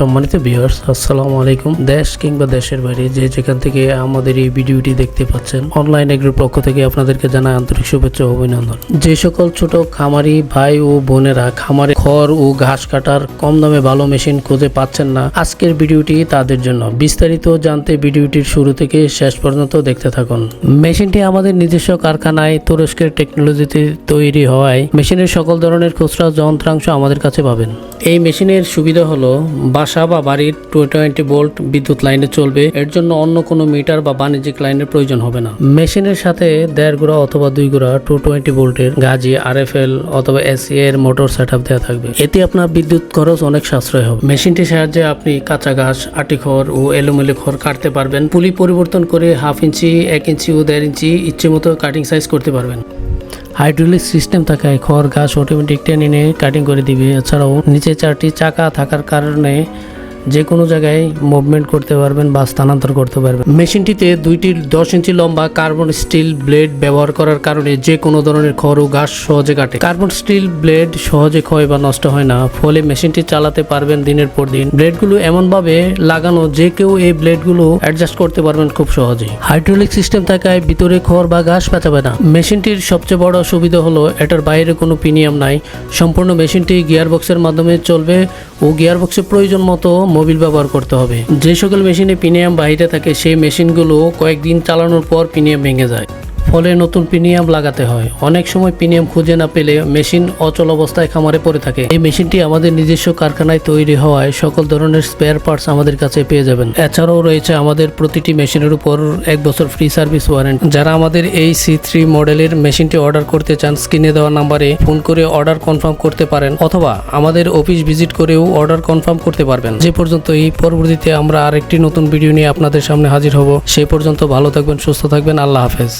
সম্মানিত ভিউয়ার্স, আসসালামু আলাইকুম। দেশ কিংবা দেশের বাইরে যে যেখান থেকে আমাদের এই ভিডিওটি দেখতে পাচ্ছেন, অনলাইন এগ্রির পক্ষ থেকে আপনাদেরকে জানাই আন্তরিক শুভেচ্ছা ও অভিনন্দন। যে সকল ছোট খামারি ভাই ও বোনেরা খামারে খড় ও ঘাস কাটার কম দামে ভালো মেশিন খুঁজে পাচ্ছেন না, আজকের ভিডিওটি তাদের জন্য। বিস্তারিত জানতে ভিডিওটির শুরু থেকে শেষ পর্যন্ত দেখতে থাকুন। মেশিনটি আমাদের নিজস্ব কারখানায় তুরস্কের টেকনোলজিতে তৈরি হওয়ায় মেশিনের সকল ধরনের খুচরা যন্ত্রাংশ আমাদের কাছে পাবেন। এই মেশিনের সুবিধা হলো বাসা বা বাড়ির 220 ভোল্ট বিদ্যুৎ লাইনে চলবে। এর জন্য অন্য কোনো মিটার বা বাণিজ্যিক লাইনের প্রয়োজন হবে না। মেশিনের সাথে 1.5 গুড়া অথবা 2 গুড়া 220 ভোল্টের গাজি RFL অথবা AC এর মোটর সেটআপ দেওয়া থাকবে। এতে আপনার বিদ্যুৎ খরচ অনেক সাশ্রয় হবে। মেশিনটির সাহায্যে আপনি কাঁচা ঘাস, আটি খড় ও এলোমেলো খড় কাটতে পারবেন। পুলি পরিবর্তন করে 1/2 ইঞ্চি, 1 ইঞ্চি ও 1.5 ইঞ্চি ইচ্ছে মতো কাটিং সাইজ করতে পারবেন। হাইড্রোলিক সিস্টেম থাকায় খড় ঘাস অটোমেটিক টেনে নিয়ে কাটিং করে দিবে। এছাড়াও নিচে 4টি চাকা থাকার কারণে যে কোনো জায়গায় মুভমেন্ট করতে পারবেন বা স্থানান্তর করতে পারবেন। মেশিনটিতে 2টি 10 ইঞ্চি লম্বা কার্বন স্টিল ব্লেড ব্যবহার করার কারণে যে কোনো ধরনের খড় ও ঘাস সহজে কাটে। কার্বন স্টিল ব্লেড সহজে ক্ষয় বা নষ্ট হয় না, ফলে মেশিনটি চালাতে পারবেন দিনের পর দিন। ব্লেডগুলো এমনভাবে লাগানো যে কেউ এই ব্লেডগুলো অ্যাডজাস্ট করতে পারবেন খুব সহজেই। হাইড্রোলিক সিস্টেম থাকায় ভিতরে খড় বা ঘাস পেঁচাবে না। মেশিনটির সবচেয়ে বড় সুবিধা হলো এটার বাইরে কোনো প্রিমিয়াম নাই। সম্পূর্ণ মেশিনটি গিয়ারবক্সের মাধ্যমে চলবে ও গিয়ারবক্সের প্রয়োজন মতো মোবিল ব্যবহার করতে হবে। যে সকল মেশিনে প্রিমিয়াম বাইরে থাকে সেই মেশিনগুলো কয়েকদিন চালানোর পর প্রিমিয়াম ভেঙে যায়, ফলে নতুন প্রিমিয়াম লাগাতে হয়। অনেক সময় প্রিমিয়াম খুঁজে না পেলে মেশিন অচল অবস্থায় খামারে পড়ে থাকে। এই মেশিনটি আমাদের নিজস্ব কারখানায় তৈরি হওয়ায় সকল ধরনের স্পেয়ার পার্টস আমাদের কাছে পেয়ে যাবেন। এছাড়াও রয়েছে আমাদের প্রতিটি মেশিনের উপর 1 বছর ফ্রি সার্ভিস ওয়ারেন্টি। যারা আমাদের এই C3 মডেলের মেশিনটি অর্ডার করতে চান, স্ক্রিনে দেওয়া নাম্বারে ফোন করে অর্ডার কনফার্ম করতে পারেন অথবা আমাদের অফিস ভিজিট করেও অর্ডার কনফার্ম করতে পারবেন। যে পর্যন্ত এই পরবর্তীতে আমরা আরেকটি নতুন ভিডিও নিয়ে আপনাদের সামনে হাজির হব। সে পর্যন্ত ভালো থাকবেন, সুস্থ থাকবেন। আল্লাহ হাফেজ।